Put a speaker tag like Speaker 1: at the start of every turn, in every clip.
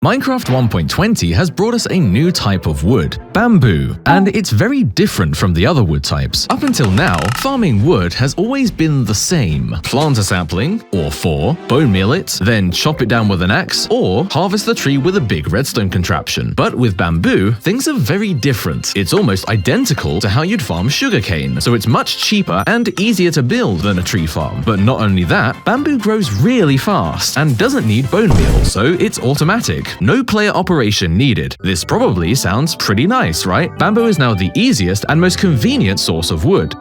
Speaker 1: Minecraft 1.20 has brought us a new type of wood, bamboo, and it's very different from the other wood types. Up until now, farming wood has always been the same. Plant a sapling, or 4, bone meal it, then chop it down with an axe, or harvest the tree with a big redstone contraption. But with bamboo, things are very different. It's almost identical to how you'd farm sugarcane, so it's much cheaper and easier to build than a tree farm. But not only that, bamboo grows really fast and doesn't need bone meal, so it's automatic. No player operation needed. This probably sounds pretty nice, right? Bamboo is now the easiest and most convenient source of wood.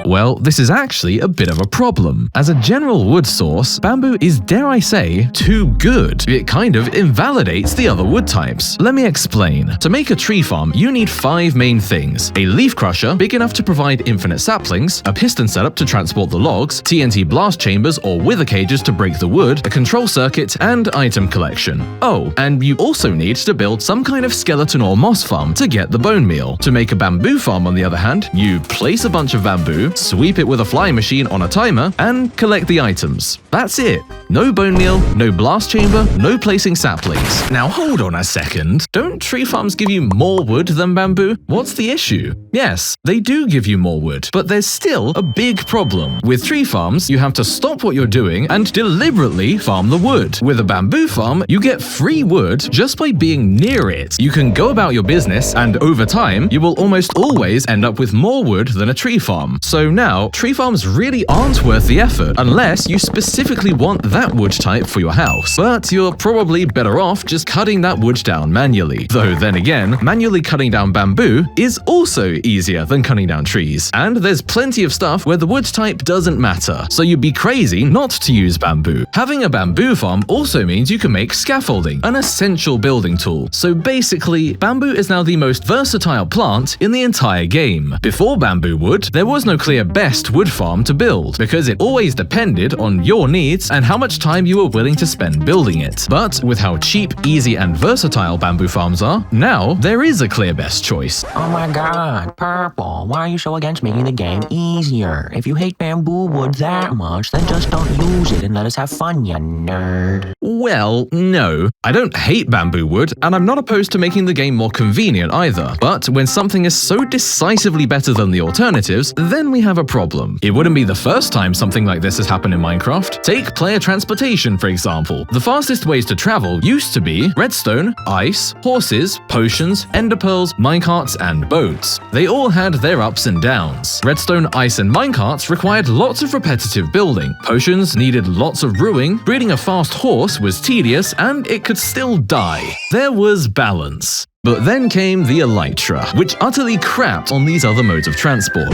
Speaker 1: Well, this is actually a bit of a problem. As a general wood source, bamboo is, dare I say, too good. It kind of invalidates the other wood types. Let me explain. To make a tree farm, you need 5 main things: a leaf crusher, big enough to provide infinite saplings, a piston setup to transport the logs, TNT blast chambers or wither cages to break the wood, a control circuit, and item collection. Oh, and you also need to build some kind of skeleton or moss farm to get the bone meal. To make a bamboo farm, on the other hand, you place a bunch of bamboo, sweep it with a flying machine on a timer, and collect the items. That's it. No bone meal, no blast chamber, no placing saplings. Now hold on a second. Don't tree farms give you more wood than bamboo? What's the issue? Yes, they do give you more wood, but there's still a big problem. With tree farms, you have to stop what you're doing and deliberately farm the wood. With a bamboo farm, you get free wood just by being near it. You can go about your business, and over time, you will almost always end up with more wood than a tree farm. So now, tree farms really aren't worth the effort unless you specifically want that wood type for your house. But you're probably better off just cutting that wood down manually. Though then again, manually cutting down bamboo is also easier than cutting down trees. And there's plenty of stuff where the wood type doesn't matter, so you'd be crazy not to use bamboo. Having a bamboo farm also means you can make scaffolding, an essential building tool. So basically, bamboo is now the most versatile plant in the entire game. Before bamboo wood, there was no clear best wood farm to build, because it always depended on your needs and how much time you were willing to spend building it. But with how cheap, easy, and versatile bamboo farms are, now there is a clear best choice.
Speaker 2: Oh my god, Purple, why are you so against making the game easier? If you hate bamboo wood that much, then just don't use it and let us have fun, you nerd.
Speaker 1: Well, no. I don't hate bamboo wood, and I'm not opposed to making the game more convenient either. But when something is so decisively better than the alternatives, then we have a problem. It wouldn't be the first time something like this has happened in Minecraft. Take player transportation, for example. The fastest ways to travel used to be redstone, ice, horses, potions, ender pearls, minecarts, and boats. They all had their ups and downs. Redstone, ice, and minecarts required lots of repetitive building. Potions needed lots of brewing, breeding a fast horse was tedious, and it could still die. There was balance. But then came the elytra, which utterly crapped on these other modes of transport.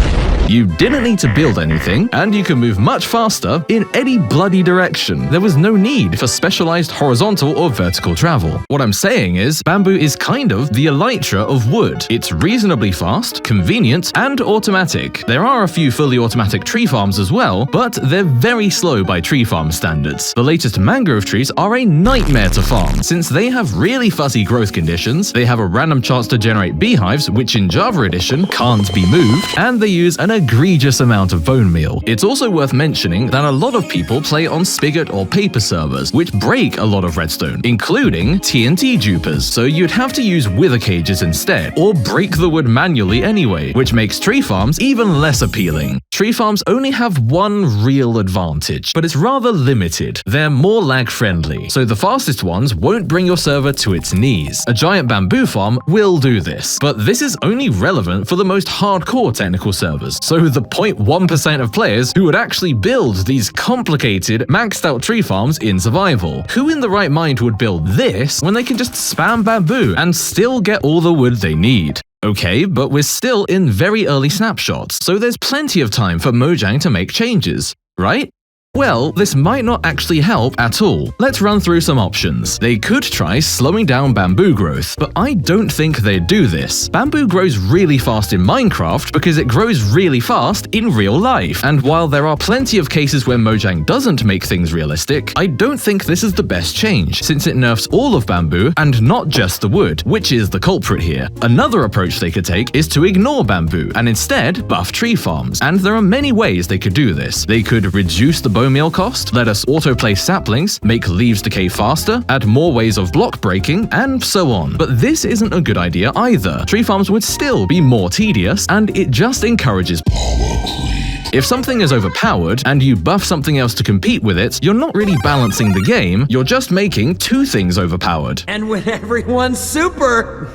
Speaker 1: You didn't need to build anything, and you could move much faster in any bloody direction. There was no need for specialized horizontal or vertical travel. What I'm saying is, bamboo is kind of the elytra of wood. It's reasonably fast, convenient, and automatic. There are a few fully automatic tree farms as well, but they're very slow by tree farm standards. The latest mangrove trees are a nightmare to farm, since they have really fuzzy growth conditions, they have a random chance to generate beehives, which in Java Edition can't be moved, and they use an egregious amount of bone meal. It's also worth mentioning that a lot of people play on spigot or paper servers, which break a lot of redstone, including TNT dupers, so you'd have to use wither cages instead, or break the wood manually anyway, which makes tree farms even less appealing. Tree farms only have one real advantage, but it's rather limited. They're more lag-friendly, so the fastest ones won't bring your server to its knees. A giant bamboo farm will do this, but this is only relevant for the most hardcore technical servers, so the 0.1% of players who would actually build these complicated, maxed out tree farms in survival. Who in the right mind would build this when they can just spam bamboo and still get all the wood they need? Okay, but we're still in very early snapshots, so there's plenty of time for Mojang to make changes, right? Well, this might not actually help at all. Let's run through some options. They could try slowing down bamboo growth, but I don't think they'd do this. Bamboo grows really fast in Minecraft because it grows really fast in real life. And while there are plenty of cases where Mojang doesn't make things realistic, I don't think this is the best change, since it nerfs all of bamboo and not just the wood, which is the culprit here. Another approach they could take is to ignore bamboo and instead buff tree farms. And there are many ways they could do this. They could reduce the bone meal cost, let us auto-place saplings, make leaves decay faster, add more ways of block breaking, and so on. But this isn't a good idea either. Tree farms would still be more tedious, and it just encourages power creep. If something is overpowered, and you buff something else to compete with it, you're not really balancing the game, you're just making two things overpowered.
Speaker 3: And when everyone's super...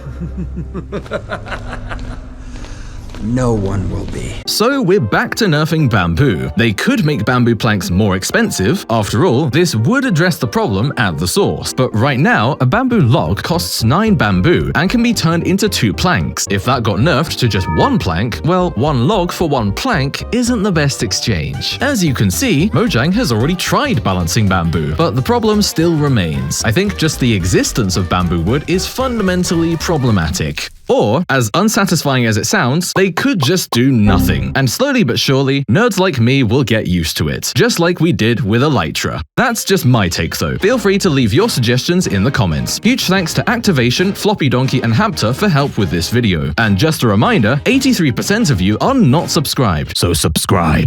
Speaker 3: no one will be.
Speaker 1: So we're back to nerfing bamboo. They could make bamboo planks more expensive. After all, this would address the problem at the source. But right now, a bamboo log costs 9 bamboo and can be turned into 2 planks. If that got nerfed to just 1 plank, well, 1 log for 1 plank isn't the best exchange. As you can see, Mojang has already tried balancing bamboo, but the problem still remains. I think just the existence of bamboo wood is fundamentally problematic. Or, as unsatisfying as it sounds, they could just do nothing. And slowly but surely, nerds like me will get used to it, just like we did with elytra. That's just my take though. Feel free to leave your suggestions in the comments. Huge thanks to Activation, Floppy Donkey, and Hapter for help with this video. And just a reminder, 83% of you are not subscribed, so subscribe.